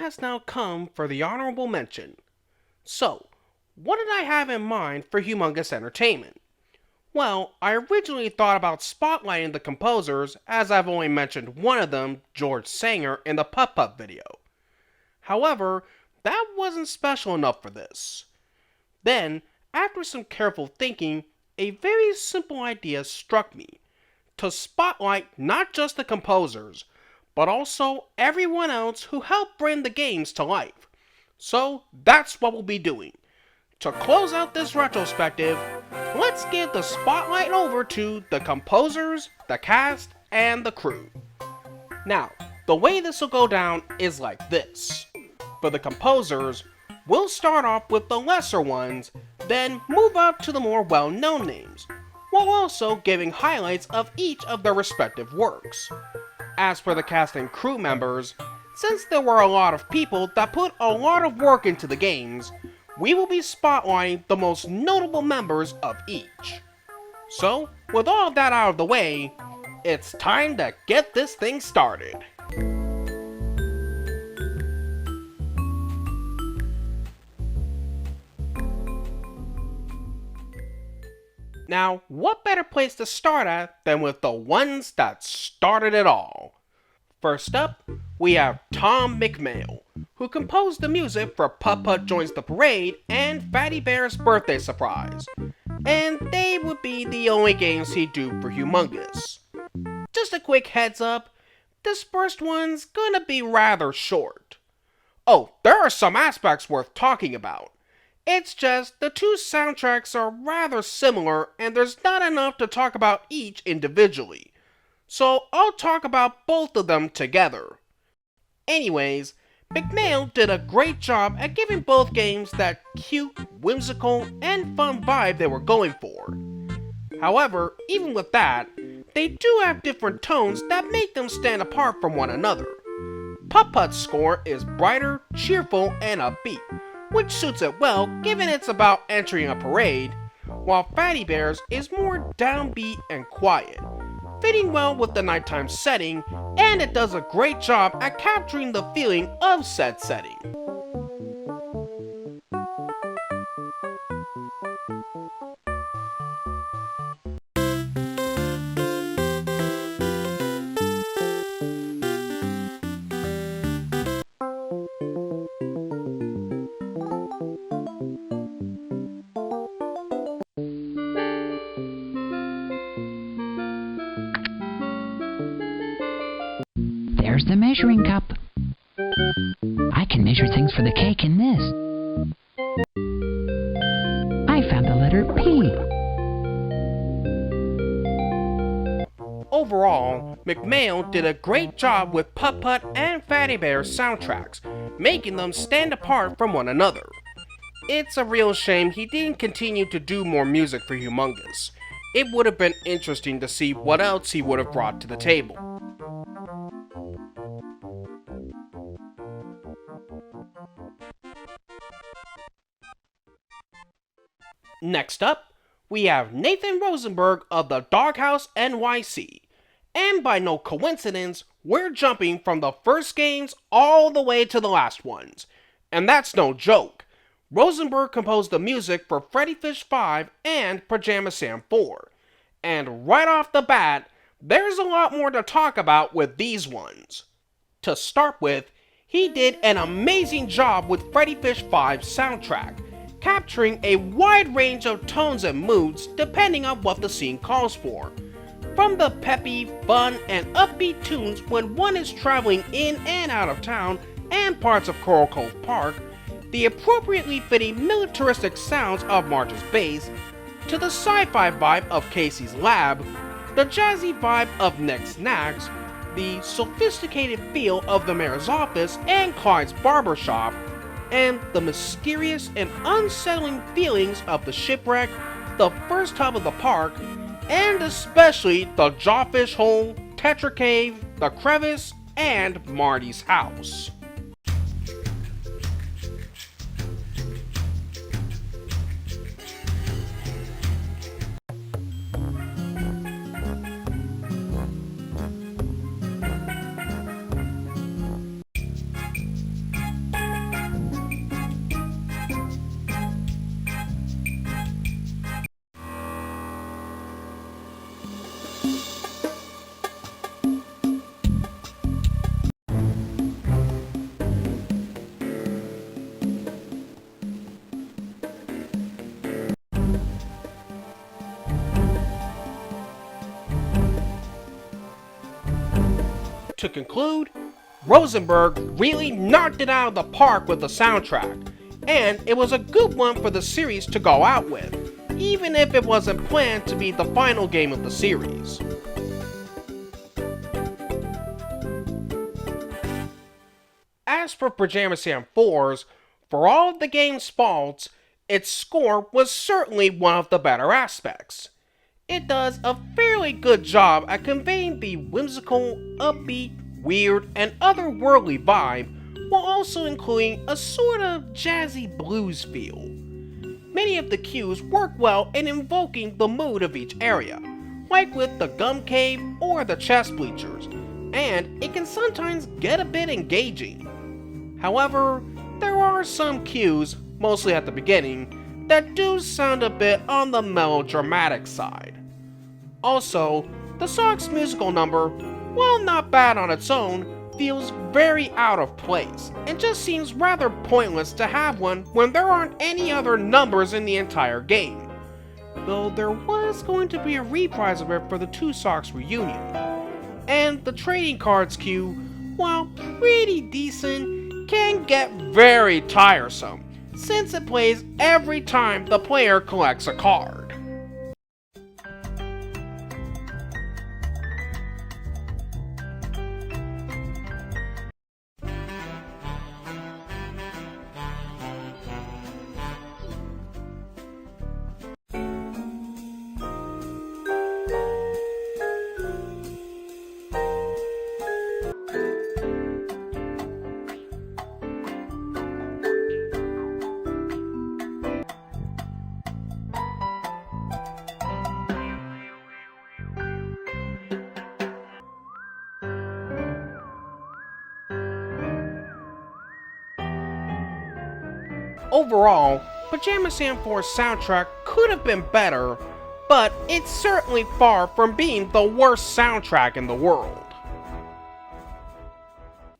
has now come for the honorable mention. So, what did I have in mind for Humongous Entertainment? Well, I originally thought about spotlighting the composers, as I've only mentioned one of them, George Sanger, in the Putt Putt video. However, that wasn't special enough for this. Then, after some careful thinking, a very simple idea struck me. To spotlight not just the composers, but also everyone else who helped bring the games to life. So, that's what we'll be doing. To close out this retrospective, let's give the spotlight over to the composers, the cast, and the crew. Now, the way this will go down is like this. For the composers, we'll start off with the lesser ones, then move up to the more well-known names, while also giving highlights of each of their respective works. As for the cast and crew members, since there were a lot of people that put a lot of work into the games, we will be spotlighting the most notable members of each. So, with all of that out of the way, it's time to get this thing started. Now, what better place to start at than with the ones that started it all? First up, we have Tom McMail, who composed the music for Putt Putt Joins the Parade and Fatty Bear's Birthday Surprise, and they would be the only games he'd do for Humongous. Just a quick heads up, this first one's gonna be rather short. Oh, there are some aspects worth talking about. It's just the two soundtracks are rather similar and there's not enough to talk about each individually. So I'll talk about both of them together. Anyways, McMail did a great job at giving both games that cute, whimsical, and fun vibe they were going for. However, even with that, they do have different tones that make them stand apart from one another. Putt Putt's score is brighter, cheerful, and upbeat, which suits it well given it's about entering a parade, while Fatty Bear's is more downbeat and quiet, fitting well with the nighttime setting, and it does a great job at capturing the feeling of said setting. There's the measuring cup. I can measure things for the cake in this. I found the letter P. Overall, McMail did a great job with Putt Putt and Fatty Bear's soundtracks, making them stand apart from one another. It's a real shame he didn't continue to do more music for Humongous. It would have been interesting to see what else he would have brought to the table. Next up, we have Nathan Rosenberg of the Doghouse NYC. And by no coincidence, we're jumping from the first games all the way to the last ones. And that's no joke. Rosenberg composed the music for Freddy Fish 5 and Pajama Sam 4. And right off the bat, there's a lot more to talk about with these ones. To start with, he did an amazing job with Freddy Fish 5's soundtrack, capturing a wide range of tones and moods depending on what the scene calls for. From the peppy, fun, and upbeat tunes when one is traveling in and out of town and parts of Coral Cove Park, the appropriately fitting militaristic sounds of Marge's bass, to the sci-fi vibe of Casey's lab, the jazzy vibe of Nick's Knacks, the sophisticated feel of the mayor's office and Clyde's barbershop, and the mysterious and unsettling feelings of the shipwreck, the first hub of the park, and especially the Jawfish Hole, Tetra Cave, the Crevice, and Marty's house. To conclude, Rosenberg really knocked it out of the park with the soundtrack, and it was a good one for the series to go out with, even if it wasn't planned to be the final game of the series. As for Pajama Sam 4's, for all of the game's faults, its score was certainly one of the better aspects. It does a fairly good job at conveying the whimsical, upbeat, weird, and otherworldly vibe, while also including a sort of jazzy blues feel. Many of the cues work well in invoking the mood of each area, like with the gum cave or the chest bleachers, and it can sometimes get a bit engaging. However, there are some cues, mostly at the beginning, that do sound a bit on the melodramatic side. Also, the song's musical number, while not bad on its own, feels very out of place, and just seems rather pointless to have one when there aren't any other numbers in the entire game. Though there was going to be a reprise of it for the Two Socks reunion. And the trading cards cue, while pretty decent, can get very tiresome, since it plays every time the player collects a card. Overall, Pajama Sam 4's soundtrack could have been better, but it's certainly far from being the worst soundtrack in the world.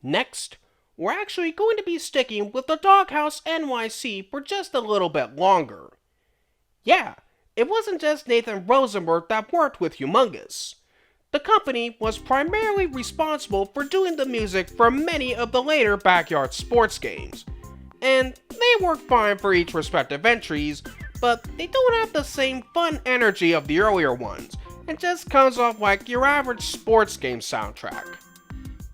Next, we're actually going to be sticking with the Doghouse NYC for just a little bit longer. Yeah, it wasn't just Nathan Rosenberg that worked with Humongous. The company was primarily responsible for doing the music for many of the later Backyard sports games, and they work fine for each respective entries, but they don't have the same fun energy of the earlier ones, and just comes off like your average sports game soundtrack.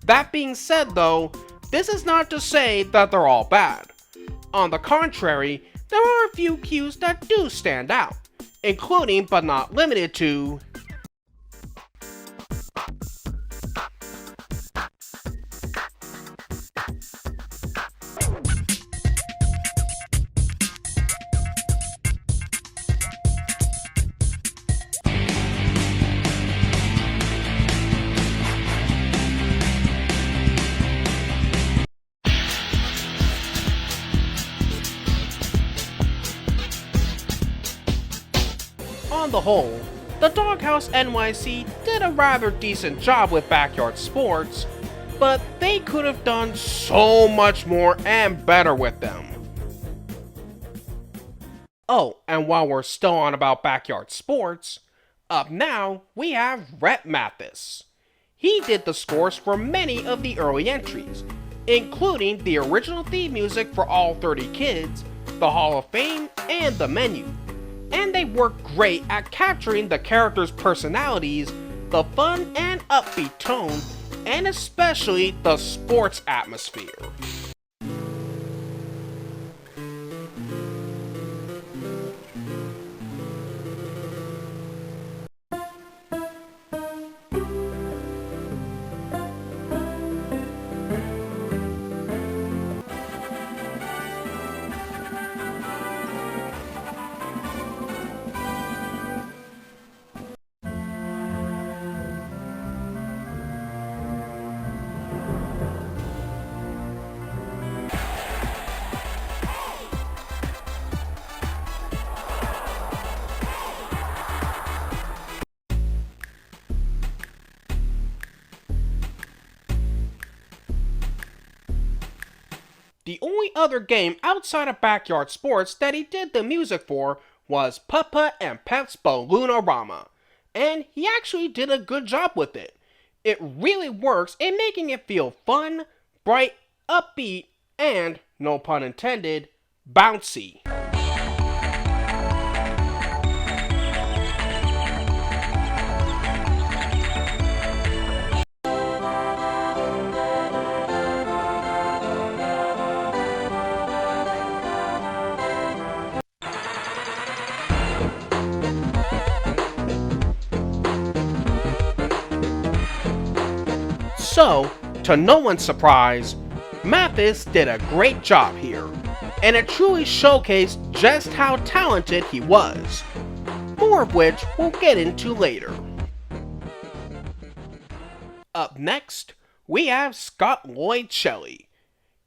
That being said though, this is not to say that they're all bad. On the contrary, there are a few cues that do stand out, including but not limited to On the whole, the Doghouse NYC did a rather decent job with Backyard Sports, but they could have done so much more and better with them. Oh, and while we're still on about Backyard Sports, up now we have Rhett Mathis. He did the scores for many of the early entries, including the original theme music for All 30 Kids, the Hall of Fame, and the menu. And they work great at capturing the characters' personalities, the fun and upbeat tone, and especially the sports atmosphere. The only other game outside of Backyard Sports that he did the music for was Putt-Putt and Pep's Balloon-O-Rama, and he actually did a good job with it, It really works in making it feel fun, bright, upbeat, and, no pun intended, bouncy. So, to no one's surprise, Mathis did a great job here, and it truly showcased just how talented he was, more of which we'll get into later. Up next, we have Scott Lloyd Shelly.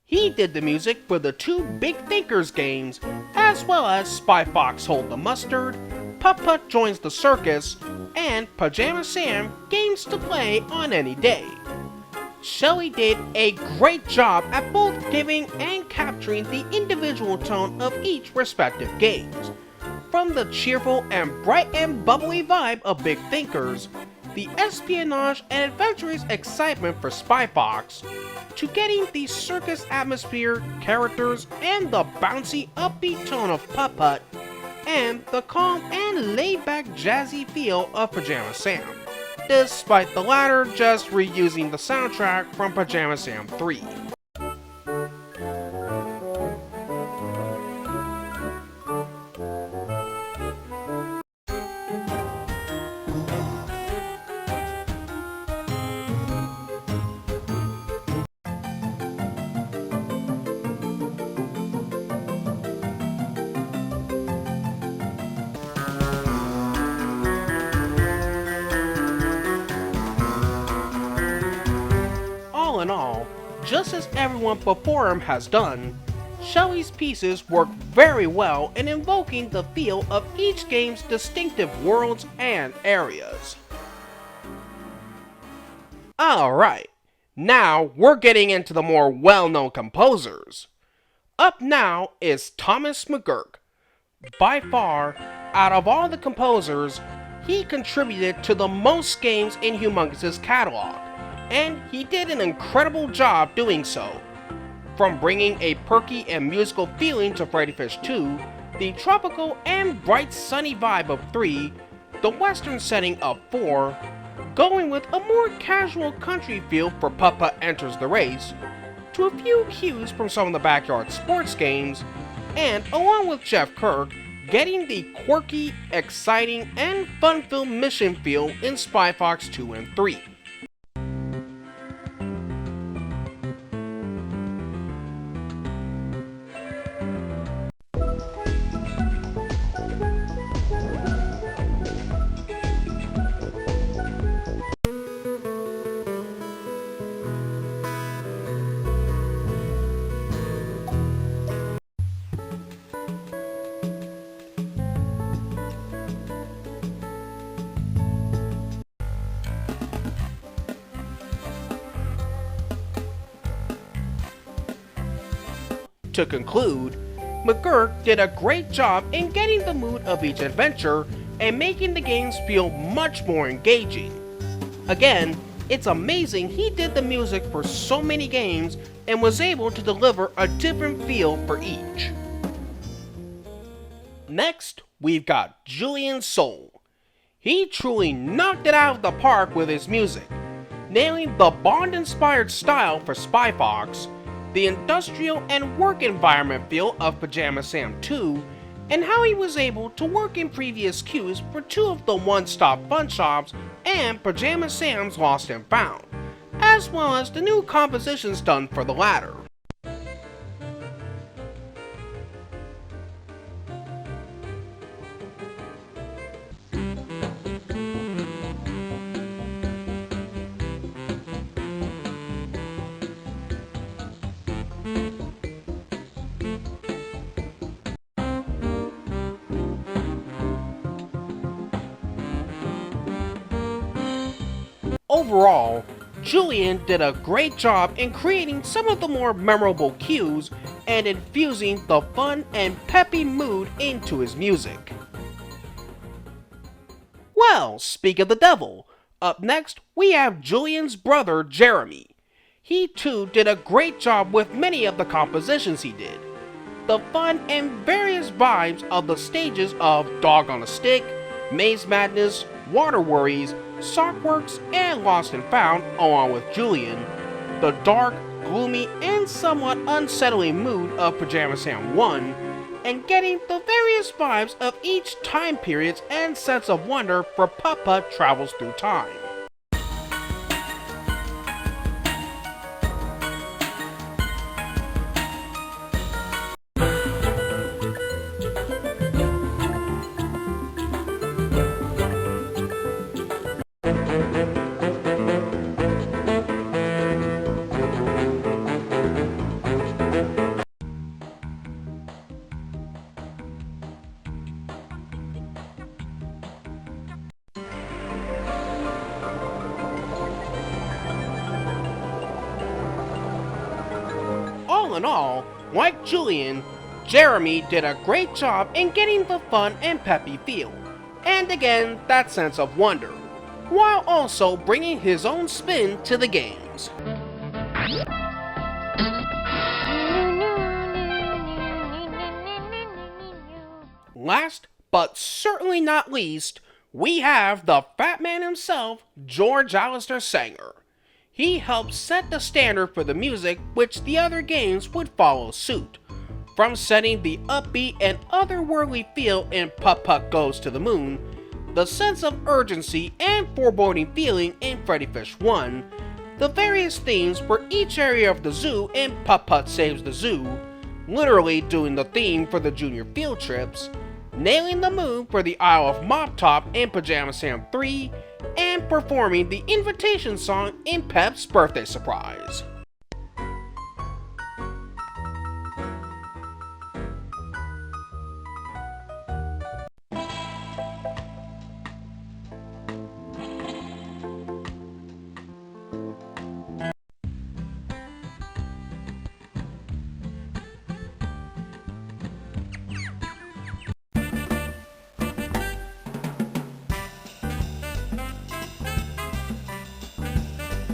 He did the music for the two Big Thinkers games, as well as Spy Fox Hold the Mustard, Putt Putt Joins the Circus, and Pajama Sam Games to Play on Any Day. Shelley did a great job at both giving and capturing the individual tone of each respective games. From the cheerful and bright and bubbly vibe of Big Thinkers, the espionage and adventurous excitement for Spy Fox, to getting the circus atmosphere, characters, and the bouncy upbeat tone of Putt Putt, and the calm and laid-back jazzy feel of Pajama Sam, despite the latter just reusing the soundtrack from Pajama Sam 3. All in all, just as everyone before him has done, Shelley's pieces work very well in invoking the feel of each game's distinctive worlds and areas. Alright, now we're getting into the more well-known composers. Up now is Thomas McGurk. By far, out of all the composers, he contributed to the most games in Humongous' catalog, and he did an incredible job doing so. From bringing a perky and musical feeling to Freddy Fish 2, the tropical and bright sunny vibe of 3, the western setting of 4, going with a more casual country feel for Putt Putt Enters the Race, to a few cues from some of the backyard sports games, and along with Jeff Kirk, getting the quirky, exciting, and fun-filled mission feel in Spy Fox 2 and 3. To conclude, McGurk did a great job in getting the mood of each adventure and making the games feel much more engaging. Again, it's amazing he did the music for so many games and was able to deliver a different feel for each. Next, we've got Julian Soule. He truly knocked it out of the park with his music, nailing the Bond-inspired style for Spy Fox, the industrial and work environment feel of Pajama Sam 2, and how he was able to work in previous cues for two of the one-stop fun shops and Pajama Sam's Lost and Found, as well as the new compositions done for the latter. Overall, Julian did a great job in creating some of the more memorable cues and infusing the fun and peppy mood into his music. Well, speak of the devil, Up next, we have Julian's brother, Jeremy. He too did a great job with many of the compositions he did. The fun and various vibes of the stages of Dog on a Stick, Maze Madness, Water Worries, Sockworks, and Lost and Found, along with Julian. The dark, gloomy, and somewhat unsettling mood of Pajama Sam 1, and getting the various vibes of each time periods and sense of wonder for Putt-Putt Travels Through Time. All in all, like Julian, Jeremy did a great job in getting the fun and peppy feel, and again that sense of wonder, while also bringing his own spin to the games. Last, but certainly not least, we have the Fat Man himself, George Alistair Sanger. He helped set the standard for the music which the other games would follow suit, from setting the upbeat and otherworldly feel in Putt-Putt Goes to the Moon, the sense of urgency and foreboding feeling in Freddy Fish 1, the various themes for each area of the zoo in Putt-Putt Saves the Zoo, literally doing the theme for the junior field trips, nailing the move for the Isle of Mop Top in Pajama Sam 3, and performing the invitation song in Pep's Birthday Surprise.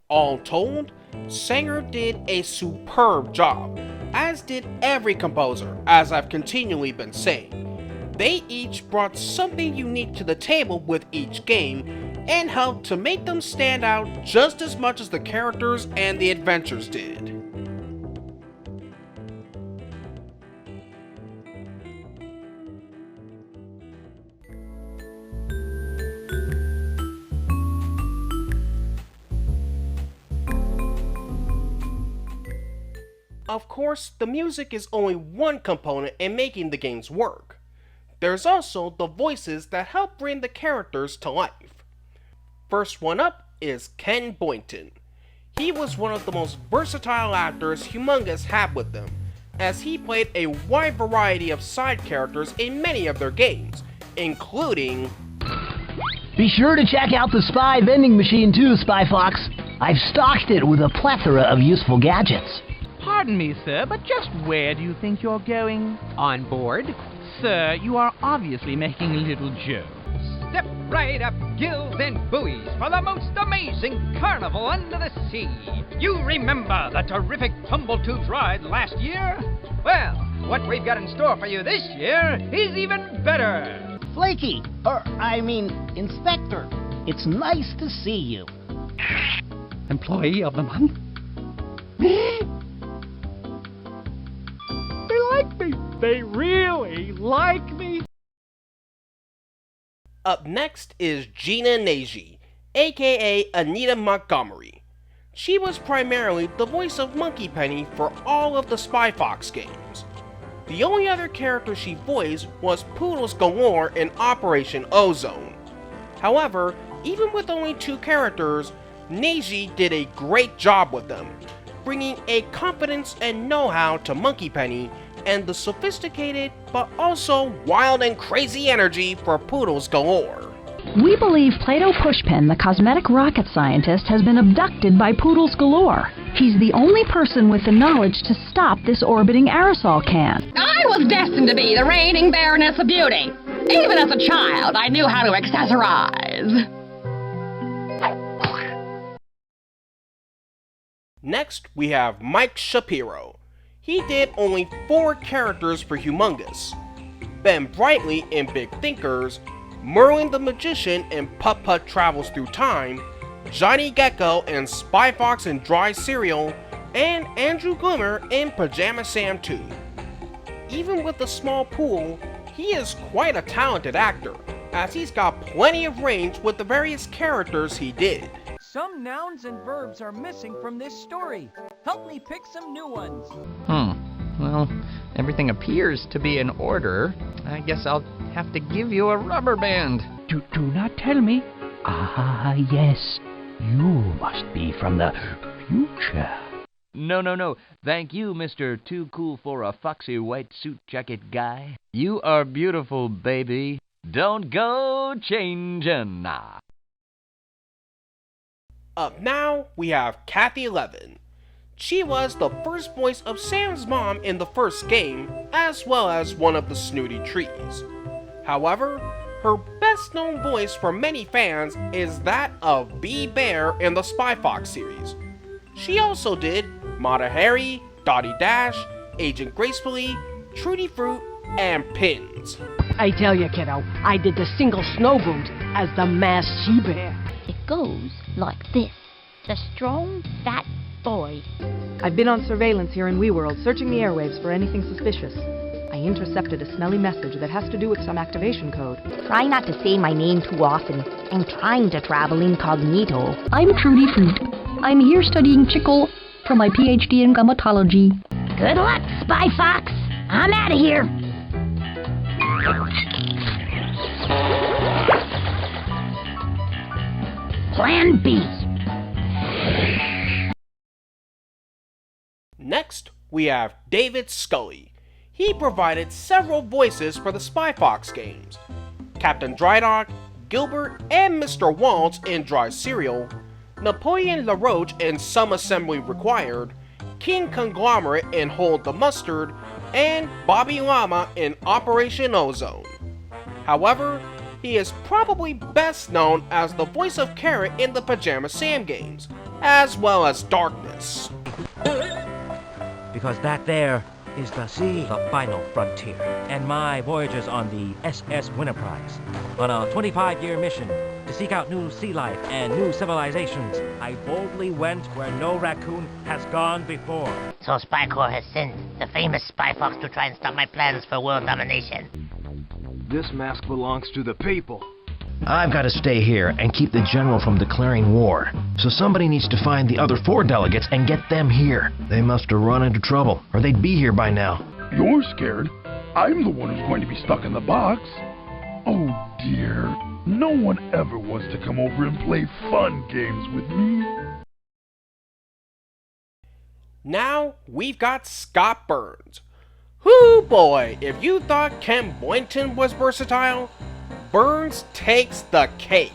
All told, Sanger did a superb job, as did every composer, as I've continually been saying. They each brought something unique to the table with each game, and helped to make them stand out just as much as the characters and the adventures did. Of course, the music is only one component in making the games work. There's also the voices that help bring the characters to life. First one up is Ken Boynton. He was one of the most versatile actors Humongous had with them, as he played a wide variety of side characters in many of their games, including... Be sure to check out the Spy vending machine too, Spy Fox. I've stocked it with a plethora of useful gadgets. Pardon me, sir, but just where do you think you're going? On board? Sir, you are obviously making a little joke. Step right up, gills and buoys, for the most amazing carnival under the sea. You remember the terrific Tumble-Tooth ride last year? Well, what we've got in store for you this year is even better. Flaky, Inspector, it's nice to see you. Employee of the month? They like me. They really like me. Up next is Gina Nagy, aka Anita Montgomery. She was primarily the voice of Monkey Penny for all of the Spy Fox games. The only other character she voiced was Poodles Galore in Operation Ozone. However, even with only 2 characters, Nagy did a great job with them, bringing a confidence and know-how to Monkey Penny and the sophisticated but also wild and crazy energy for Poodles Galore. We believe Plato Pushpin, the cosmetic rocket scientist, has been abducted by Poodles Galore. He's the only person with the knowledge to stop this orbiting aerosol can. I was destined to be the reigning Baroness of Beauty. Even as a child, I knew how to accessorize. Next, we have Mike Shapiro. He did only 4 characters for Humongous: Ben Brightly in Big Thinkers, Merlin the Magician in Putt Putt Travels Through Time, Johnny Gecko in Spy Fox and Dry Cereal, and Andrew Glimmer in Pajama Sam 2. Even with a small pool, he is quite a talented actor, as he's got plenty of range with the various characters he did. Some nouns and verbs are missing from this story. Help me pick some new ones. Well, everything appears to be in order. I guess I'll have to give you a rubber band. Do not tell me. Ah, yes. You must be from the future. No. Thank you, Mr. Too Cool for a Foxy White Suit Jacket guy. You are beautiful, baby. Don't go changing now. Up now, we have Cathy Levin. She was the first voice of Sam's mom in the first game, as well as one of the Snooty Trees. However, her best known voice for many fans is that of Bee Bear in the Spy Fox series. She also did Mata Hari, Dottie Dash, Agent Gracefully, Trudy Fruit, and Pins. I tell you, kiddo, I did the single snow boot as the masked she-bear. It goes like this. The strong, fat boy. I've been on surveillance here in WeWorld, searching the airwaves for anything suspicious. I intercepted a smelly message that has to do with some activation code. Try not to say my name too often. I'm trying to travel incognito. I'm Trudy Fruit. I'm here studying chicle for my PhD in gummatology. Good luck, Spy Fox. I'm out of here. Plan B. Next, we have David Scully. He provided several voices for the Spy Fox games: Captain Drydock, Gilbert, and Mr. Waltz in Dry Cereal, Napoleon LaRoche in Some Assembly Required, King Conglomerate in Hold the Mustard, and Bobby Llama in Operation Ozone. However, he is probably best known as the voice of Carrot in the Pajama Sam games, as well as Darkness. Because that there is the sea, the final frontier, and my voyagers on the SS Winterprise. On a 25-year mission to seek out new sea life and new civilizations, I boldly went where no raccoon has gone before. So Spy Corps has sent the famous Spy Fox to try and stop my plans for world domination. This mask belongs to the people. I've got to stay here and keep the general from declaring war. So somebody needs to find the other 4 delegates and get them here. They must have run into trouble, or they'd be here by now. You're scared? I'm the one who's going to be stuck in the box. Oh dear, no one ever wants to come over and play fun games with me. Now, we've got Scott Burns. Whoo boy, if you thought Ken Boynton was versatile, Burns takes the cake.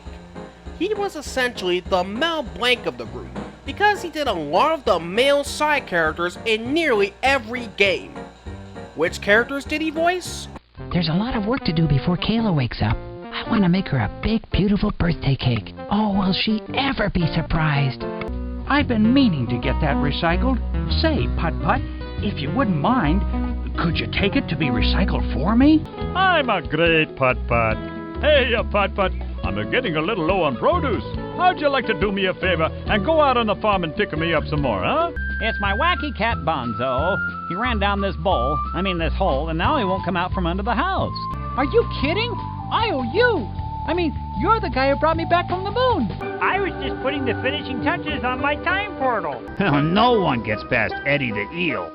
He was essentially the Mel Blanc of the group, because he did a lot of the male side characters in nearly every game. Which characters did he voice? There's a lot of work to do before Kayla wakes up. I want to make her a big, beautiful birthday cake. Oh, will she ever be surprised? I've been meaning to get that recycled. Say, Putt-Putt, if you wouldn't mind, could you take it to be recycled for me? I'm a great Putt-Putt. Hey, Putt-Putt, I'm getting a little low on produce. How'd you like to do me a favor and go out on the farm and tickle me up some more, huh? It's my wacky cat Bonzo. He ran down this this hole, and now he won't come out from under the house. Are you kidding? I owe you. You're the guy who brought me back from the moon. I was just putting the finishing touches on my time portal. No one gets past Eddie the Eel.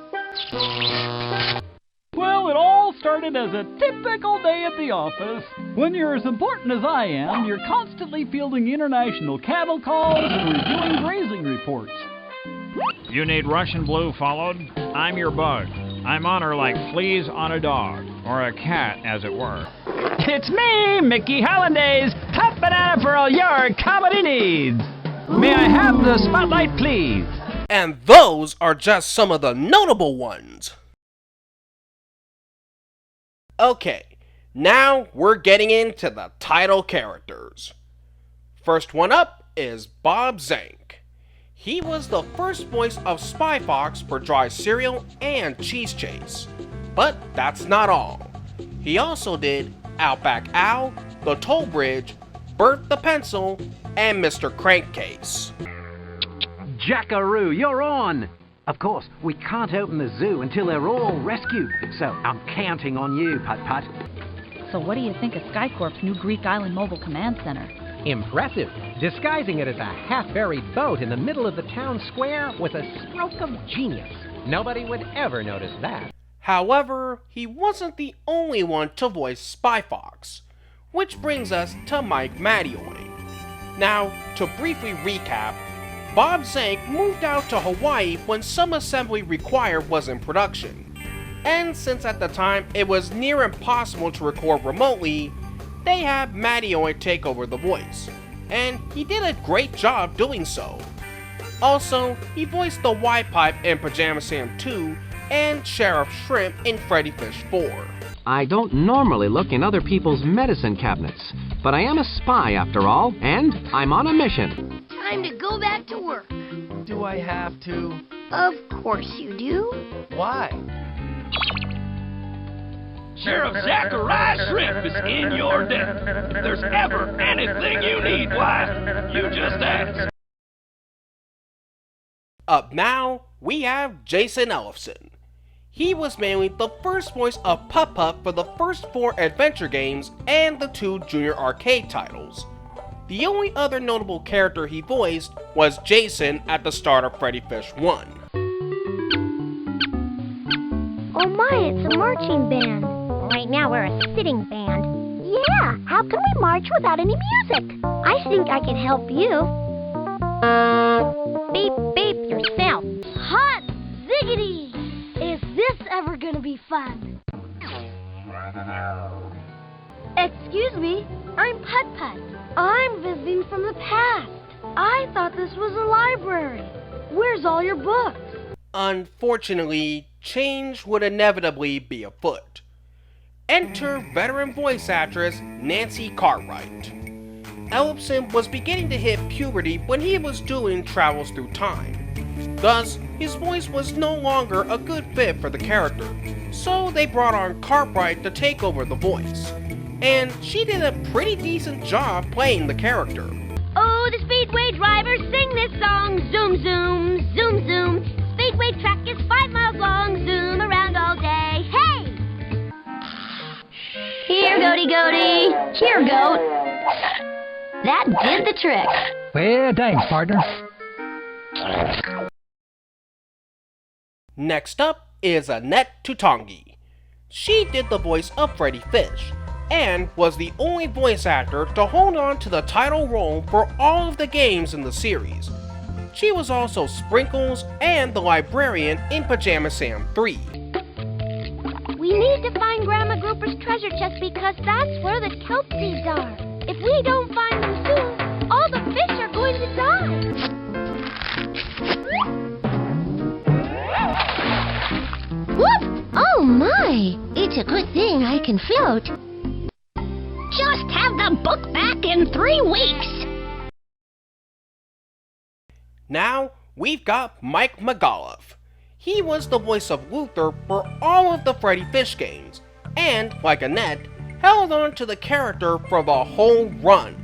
Well, it all started as a typical day at the office. When you're as important as I am, you're constantly fielding international cattle calls and reviewing grazing reports. You need Russian blue followed? I'm your bug. I'm on her like fleas on a dog, or a cat, as it were. It's me, Mickey Hollandaise, top banana for all your comedy needs. May I have the spotlight, please? And those are just some of the notable ones. Okay, now we're getting into the title characters. First one up is Bob Zenk. He was the first voice of Spy Fox for Dry Cereal and Cheese Chase. But that's not all. He also did Outback Al, The Toll Bridge, Bert the Pencil, and Mr. Crankcase. Jackaroo, you're on! Of course, we can't open the zoo until they're all rescued, so I'm counting on you, Putt-Putt. So what do you think of SkyCorp's new Greek Island Mobile Command Center? Impressive. Disguising it as a half-buried boat in the middle of the town square was a stroke of genius. Nobody would ever notice that. However, he wasn't the only one to voice Spy Fox, which brings us to Mike Madeoy. Now, to briefly recap, Bob Zenk moved out to Hawaii when some assembly required was in production. And since at the time it was near impossible to record remotely, they had Madeoy take over the voice, and he did a great job doing so. Also, he voiced the White Pipe in Pajama Sam 2 and Sheriff Shrimp in Freddy Fish 4. I don't normally look in other people's medicine cabinets, but I am a spy after all, and I'm on a mission. Time to go back to work. Do I have to? Of course you do. Why? Sheriff Zachariah Shrimp is in your debt. If there's ever anything you need, why, you just ask. Up now, we have Jason Ellefson. He was mainly the first voice of Putt-Putt for the first 4 adventure games and the 2 junior arcade titles. The only other notable character he voiced was Jason at the start of Freddy Fish 1. Oh my, it's a marching band. Right now we're a sitting band. Yeah, how can we march without any music? I think I can help you. Beep, beep yourself. Hot ziggity! Is this ever gonna be fun? Excuse me, I'm Putt-Putt. I'm visiting from the past. I thought this was a library. Where's all your books? Unfortunately, change would inevitably be afoot. Enter veteran voice actress Nancy Cartwright. Ellefson was beginning to hit puberty when he was doing Travels Through Time. Thus, his voice was no longer a good fit for the character, so they brought on Cartwright to take over the voice. And she did a pretty decent job playing the character. Oh, the Speedway drivers sing this song. Zoom, zoom, zoom, zoom. Speedway track is 5 miles long. Zoom around all day. Hey! Here, goaty, goaty. Here, goat. That did the trick. Well, thanks, partner. Next up is Annette Tutongi. She did the voice of Freddy Fish, and was the only voice actor to hold on to the title role for all of the games in the series. She was also Sprinkles and the librarian in Pajama Sam 3. We need to find Grandma Grouper's treasure chest because that's where the kelp seeds are. If we don't find them soon, all the fish are going to die. Whoop! Oh my! It's a good thing I can float. Just have the book back in 3 weeks. Now, we've got Mike McAuliffe. He was the voice of Luther for all of the Freddy Fish games, and, like Annette, held on to the character for the whole run.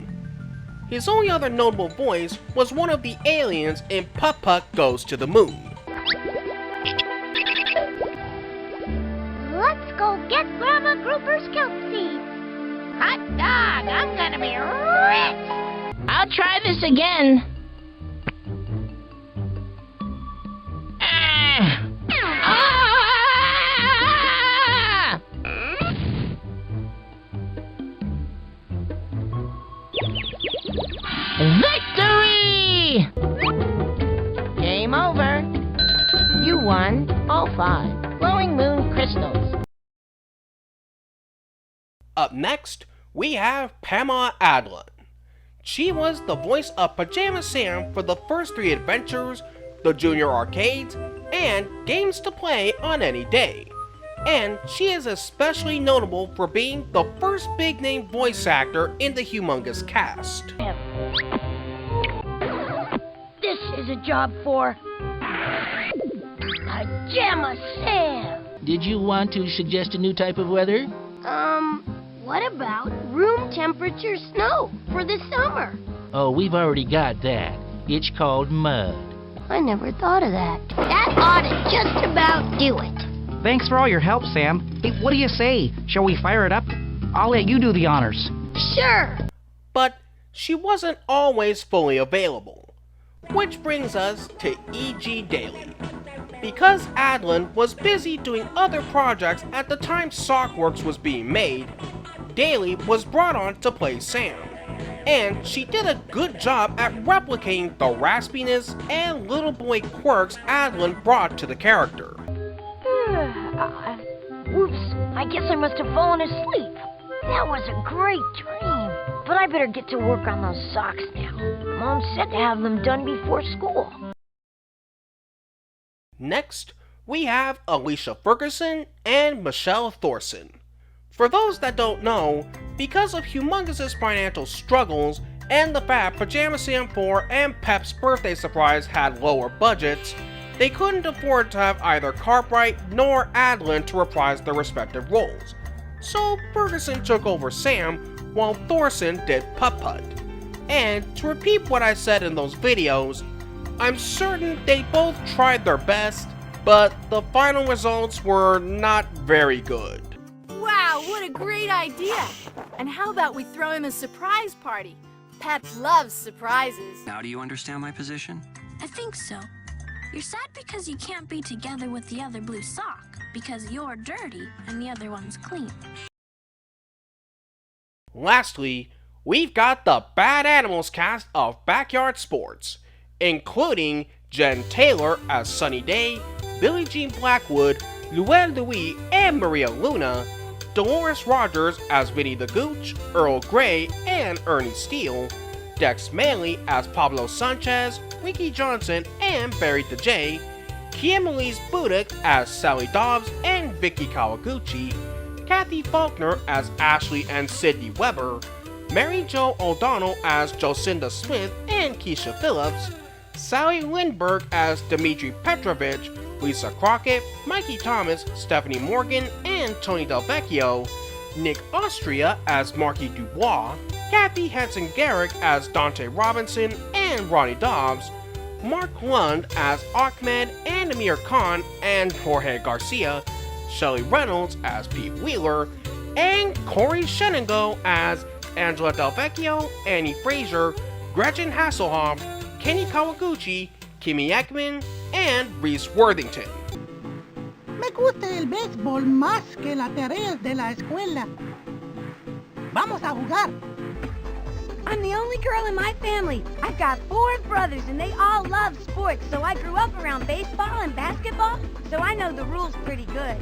His only other notable voice was one of the aliens in Putt-Putt Goes to the Moon. Let's go get Grandma Grouper's kelp seeds. Hot dog, I'm gonna be rich. I'll try this again. Victory! Game over. You won all 5 glowing moon crystals. Up next, we have Pamala Adlon. She was the voice of Pajama Sam for the first 3 adventures, the junior arcades, and games to play on any day. And she is especially notable for being the first big-name voice actor in the Humongous cast. This is is a job for Pajama Sam. Did you want to suggest a new type of weather? What about room temperature snow for the summer? Oh, we've already got that. It's called mud. I never thought of that. That ought to just about do it. Thanks for all your help, Sam. Hey, what do you say? Shall we fire it up? I'll let you do the honors. Sure. But she wasn't always fully available. Which brings us to E.G. Daily. Because Adlon was busy doing other projects at the time Sockworks was being made, Daly was brought on to play Sam, and she did a good job at replicating the raspiness and little boy quirks Adlon brought to the character. Whoops, I guess I must have fallen asleep. That was a great dream, but I better get to work on those socks now. Mom said to have them done before school. Next, we have Elisha Ferguson and Michelle Thorson. For those that don't know, because of Humongous' financial struggles and the fact Pajama Sam 4 and Pep's birthday surprise had lower budgets, they couldn't afford to have either Cartwright nor Adlon to reprise their respective roles. So Ferguson took over Sam while Thorson did Putt-Putt. And to repeat what I said in those videos, I'm certain they both tried their best, but the final results were not very good. Wow, what a great idea! And how about we throw him a surprise party? Pep loves surprises. Now do you understand my position? I think so. You're sad because you can't be together with the other blue sock, because you're dirty and the other one's clean. Lastly, we've got the Bad Animals cast of Backyard Sports, including Jen Taylor as Sunny Day, Billie Jean Blackwood, Luelle Louis and Maria Luna, Dolores Rogers as Vinny the Gooch, Earl Grey and Ernie Steele, Dex Maley as Pablo Sanchez, Ricky Johnson and Barry the J, Kiemelise Budick as Sally Dobbs and Vicky Kawaguchi, Cathy Faulkner as Ashley and Sydney Weber, Mary Jo O'Donnell as Jocinda Smith and Keisha Phillips, Sally Lindberg as Dmitry Petrovich, Lisa Crockett, Mikey Thomas, Stephanie Morgan, and Tony Del Vecchio, Nick Austria as Marky Dubois, Kathy Henson Garrick as Dante Robinson and Ronnie Dobbs, Mark Lund as Ahmed and Amir Khan and Jorge Garcia, Shelley Reynolds as Pete Wheeler, and Corey Shenango as Angela Del Vecchio, Annie Fraser, Gretchen Hasselhoff, Kenny Kawaguchi, Kimi Ekman, and Reese Worthington. Me gusta el béisbol más que las tareas de la escuela. Vamos a jugar. I'm the only girl in my family. I've got 4 brothers and they all love sports, so I grew up around baseball and basketball, so I know the rules pretty good.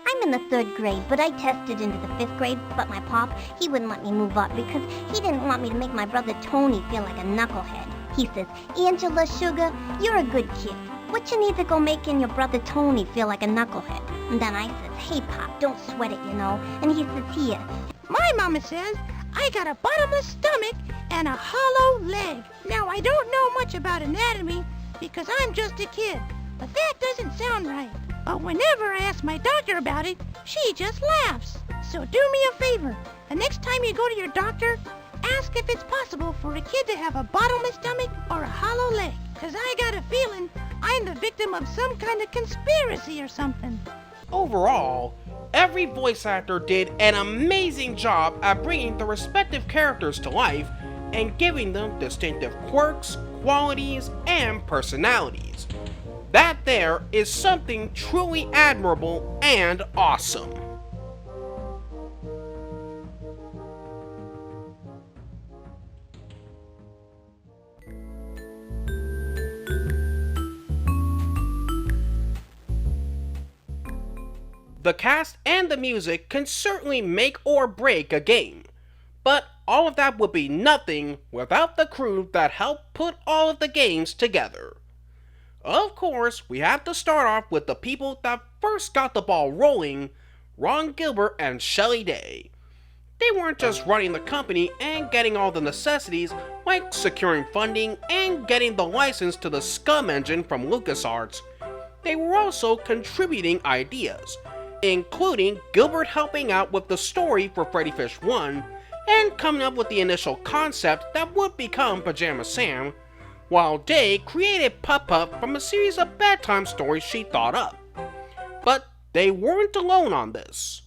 I'm in the 3rd grade, but I tested into the 5th grade, but my pop, he wouldn't let me move up because he didn't want me to make my brother Tony feel like a knucklehead. He says, Angela, sugar, you're a good kid. What you need to go making your brother Tony feel like a knucklehead? And then I says, hey, Pop, don't sweat it, you know. And he says, here. My mama says I got a bottomless stomach and a hollow leg. Now, I don't know much about anatomy because I'm just a kid, but that doesn't sound right. But whenever I ask my doctor about it, she just laughs. So do me a favor. The next time you go to your doctor, ask if it's possible for a kid to have a bottomless stomach or a hollow leg. Because I got a feeling I'm the victim of some kind of conspiracy or something. Overall, every voice actor did an amazing job at bringing the respective characters to life and giving them distinctive quirks, qualities, and personalities. That there is something truly admirable and awesome. The cast and the music can certainly make or break a game, but all of that would be nothing without the crew that helped put all of the games together. Of course, we have to start off with the people that first got the ball rolling, Ron Gilbert and Shelley Day. they weren't just running the company and getting all the necessities like securing funding and getting the license to the Scum engine from LucasArts. They were also contributing ideas, including Gilbert helping out with the story for Freddy Fish 1 and coming up with the initial concept that would become Pajama Sam, while Day created Pup-Pup from a series of bedtime stories she thought up. But they weren't alone on this.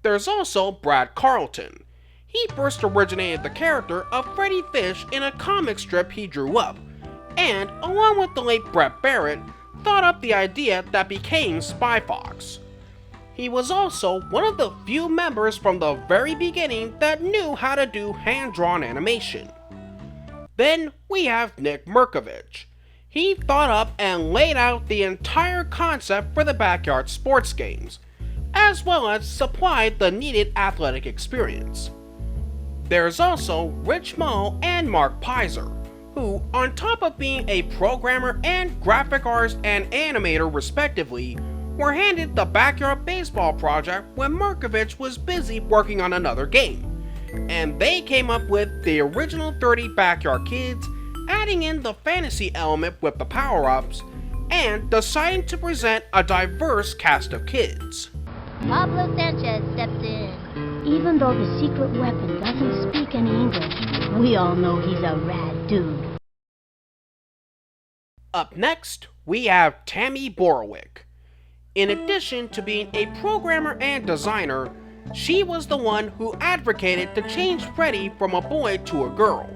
There's also Brad Carlton. He first originated the character of Freddy Fish in a comic strip he drew up, and along with the late Bret Barrett, thought up the idea that became Spy Fox. He was also one of the few members from the very beginning that knew how to do hand-drawn animation. Then we have Nick Merkovich. He thought up and laid out the entire concept for the Backyard Sports Games, as well as supplied the needed athletic experience. There's also Rich Mull and Mark Pizer, who, on top of being a programmer and graphic artist and animator respectively, were handed the Backyard Baseball project when Merkovich was busy working on another game, and they came up with the original 30 Backyard Kids, adding in the fantasy element with the power-ups, and deciding to present a diverse cast of kids. Pablo Sanchez steps in. Even though the secret weapon doesn't speak any English, we all know he's a rad dude. Up next, we have Tami Borowick. In addition to being a programmer and designer, she was the one who advocated to change Freddy from a boy to a girl,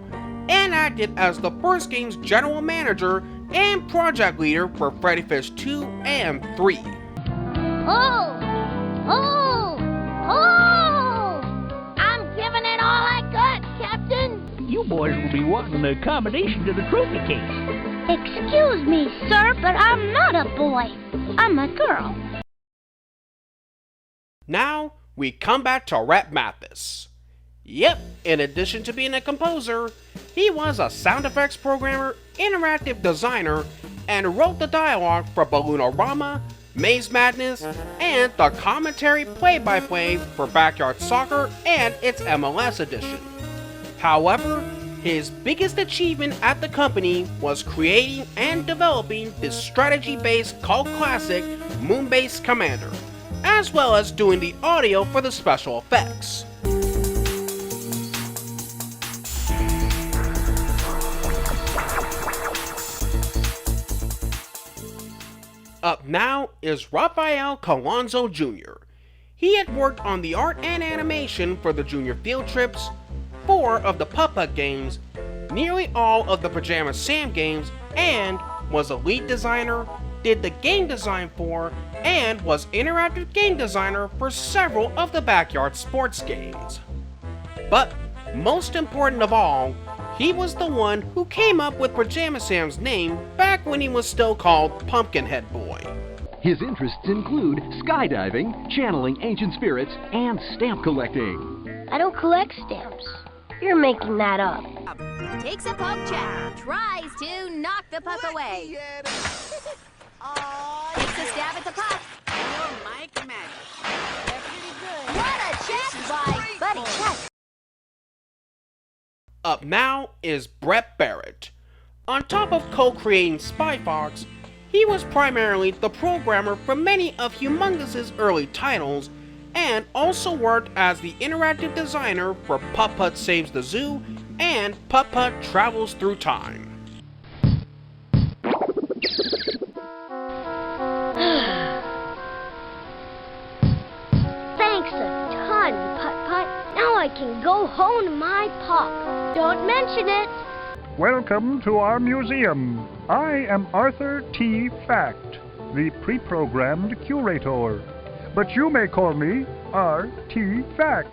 and acted as the first game's general manager and project leader for Freddy Fish 2 and 3. Oh! Oh! Oh! I'm giving it all I got, Captain! You boys will be wanting the accommodation to the trophy case. Excuse me, sir, but I'm not a boy. I'm a girl. Now, we come back to Rhett Mathis. Yep, in addition to being a composer, he was a sound effects programmer, interactive designer, and wrote the dialogue for Balloon-O-Rama, Maze Madness, and the commentary play-by-play for Backyard Soccer and its MLS edition. However, his biggest achievement at the company was creating and developing this strategy-based cult classic, Moon-Based Commander, as well as doing the audio for the special effects. Up now is Rafael Colonzo Jr. He had worked on the art and animation for the Junior Field Trips, 4 of the Pup-Pup games, nearly all of the Pajama Sam games, and was a lead designer, did the game design for, and was interactive game designer for several of the Backyard Sports games. But most important of all, he was the one who came up with Pajama Sam's name back when he was still called Pumpkinhead Boy. His interests include skydiving, channeling ancient spirits, and stamp collecting. I don't collect stamps. You're making that up. Takes a poke check, tries to knock the puck away. Takes a stab at the puck. What a check by Buddy Check. Up now is Bret Barrett. On top of co-creating Spy Fox, he was primarily the programmer for many of Humongous's early titles, and also worked as the interactive designer for Putt-Putt Saves the Zoo and Putt-Putt Travels Through Time. Thanks a ton, Putt-Putt. Now I can go home to my pop. Don't mention it. Welcome to our museum. I am Arthur T. Fact, the pre-programmed curator. But you may call me R.T. Fact.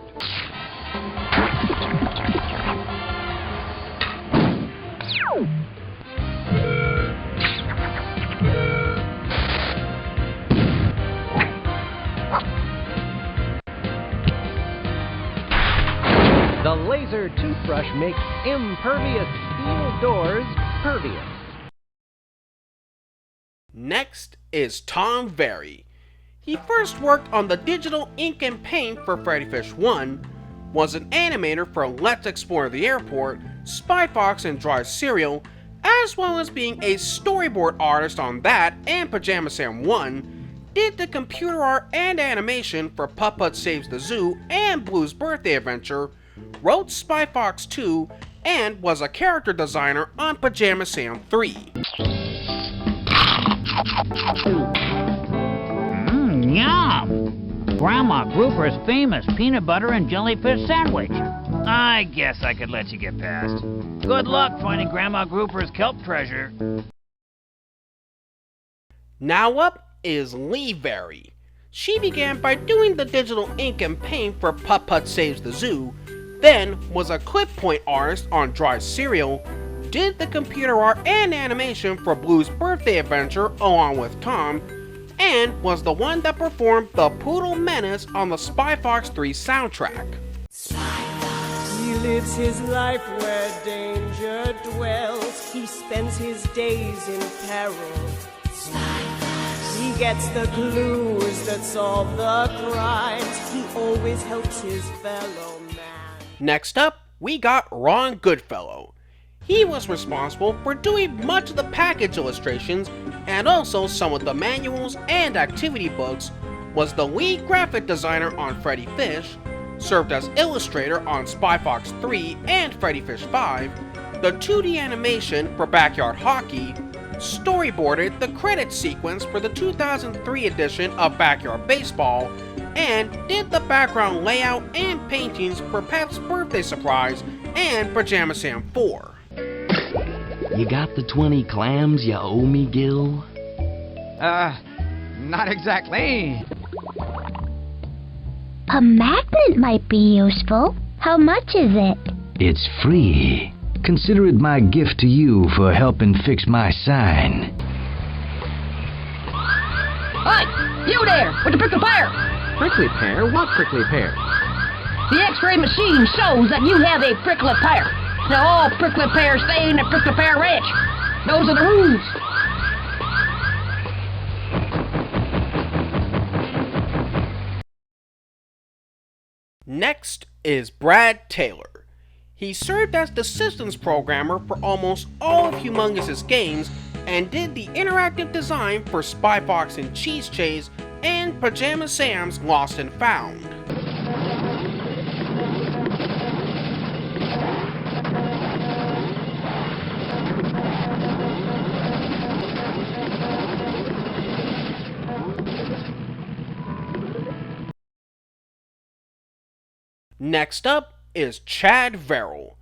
The laser toothbrush makes impervious steel doors pervious. Next is Tom Very. He first worked on the digital ink and paint for Freddy Fish 1, was an animator for Let's Explore the Airport, Spy Fox and Dry Cereal, as well as being a storyboard artist on that and Pajama Sam 1, did the computer art and animation for Putt-Putt Saves the Zoo and Blue's Birthday Adventure, wrote Spy Fox 2, and was a character designer on Pajama Sam 3. Yum! Grandma Grouper's famous peanut butter and jellyfish sandwich. I guess I could let you get past. Good luck finding Grandma Grouper's kelp treasure. Now up is Lee Very. She began by doing the digital ink and paint for Putt-Putt Saves the Zoo, then was a clip point artist on Dry Cereal, did the computer art and animation for Blue's Birthday Adventure along with Tom, and was the one that performed the Poodle Menace on the Spy Fox 3 soundtrack. He lives his life where danger dwells. He spends his days in peril. He gets the clues that solve the crimes. He always helps his fellow man. Next up, we got Ron Goodfellow. He was responsible for doing much of the package illustrations and also some of the manuals and activity books, was the lead graphic designer on Freddy Fish, served as illustrator on Spy Fox 3 and Freddy Fish 5, the 2D animation for Backyard Hockey, storyboarded the credit sequence for the 2003 edition of Backyard Baseball, and did the background layout and paintings for Pep's Birthday Surprise and Pajama Sam 4. You got the 20 clams you owe me, Gil? Not exactly. A magnet might be useful. How much is it? It's free. Consider it my gift to you for helping fix my sign. Hi, you there, with the prickly pear! Prickly pear? What prickly pear? The X-ray machine shows that you have a prickly pear. Now all prickly pears stay in the prickly pear ranch. Those are the rules. Next is Brad Taylor. He served as the systems programmer for almost all of Humongous' games and did the interactive design for Spy Fox and Cheese Chase and Pajama Sam's Lost and Found. Next up is Chad Verrill.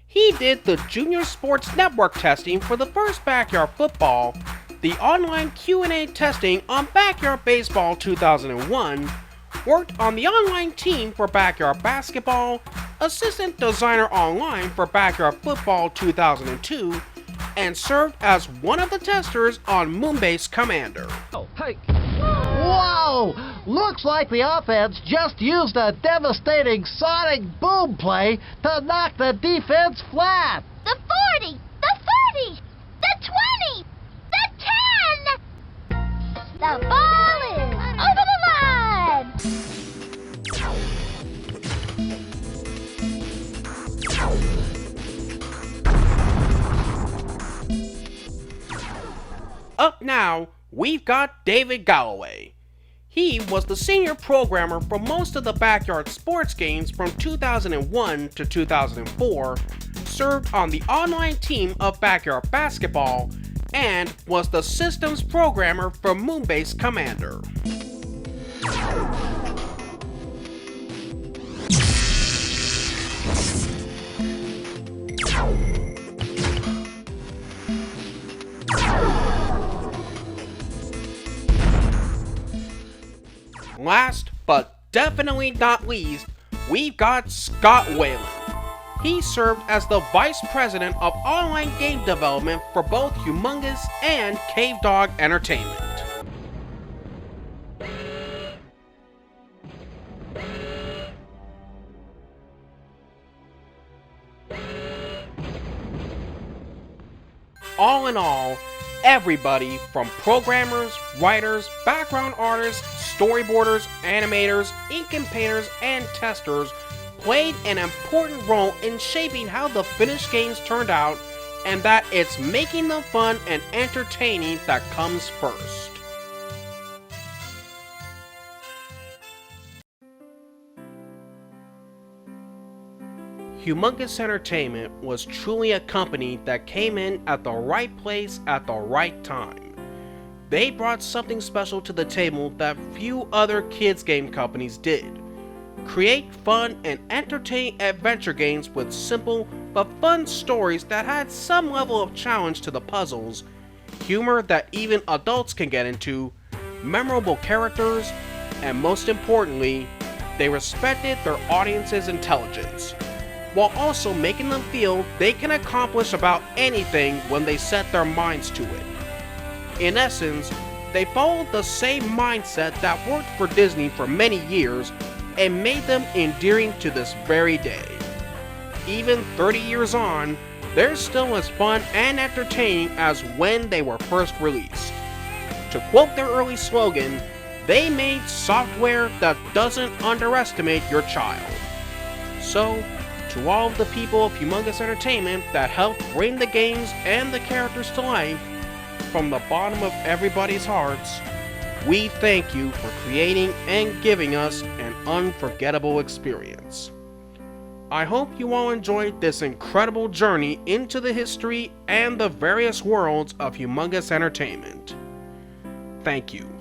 He did the Junior Sports Network testing for the first Backyard Football, the online Q&A testing on Backyard Baseball 2001, worked on the online team for Backyard Basketball, assistant designer online for Backyard Football 2002, and served as one of the testers on Moonbase Commander. Oh, hey. Whoa! Looks like the offense just used a devastating sonic boom play to knock the defense flat. The 40! The 30! The 20! The 10! The ball is over the line! Up now, we've got David Galloway. He was the senior programmer for most of the Backyard sports games from 2001 to 2004, served on the online team of Backyard Basketball, and was the systems programmer for Moonbase Commander. Last, but definitely not least, we've got Scott Whalen. He served as the Vice President of Online Game Development for both Humongous and Cave Dog Entertainment. All in all, everybody from programmers, writers, background artists, storyboarders, animators, ink and painters, and testers played an important role in shaping how the finished games turned out, and that it's making them fun and entertaining that comes first. Humongous Entertainment was truly a company that came in at the right place at the right time. They brought something special to the table that few other kids game companies did. Create fun and entertaining adventure games with simple but fun stories that had some level of challenge to the puzzles, humor that even adults can get into, memorable characters, and most importantly, they respected their audience's intelligence, while also making them feel they can accomplish about anything when they set their minds to it. In essence, they followed the same mindset that worked for Disney for many years and made them endearing to this very day. Even 30 years on, they're still as fun and entertaining as when they were first released. To quote their early slogan, they made software that doesn't underestimate your child. So, to all of the people of Humongous Entertainment that helped bring the games and the characters to life, from the bottom of everybody's hearts, we thank you for creating and giving us an unforgettable experience. I hope you all enjoyed this incredible journey into the history and the various worlds of Humongous Entertainment. Thank you.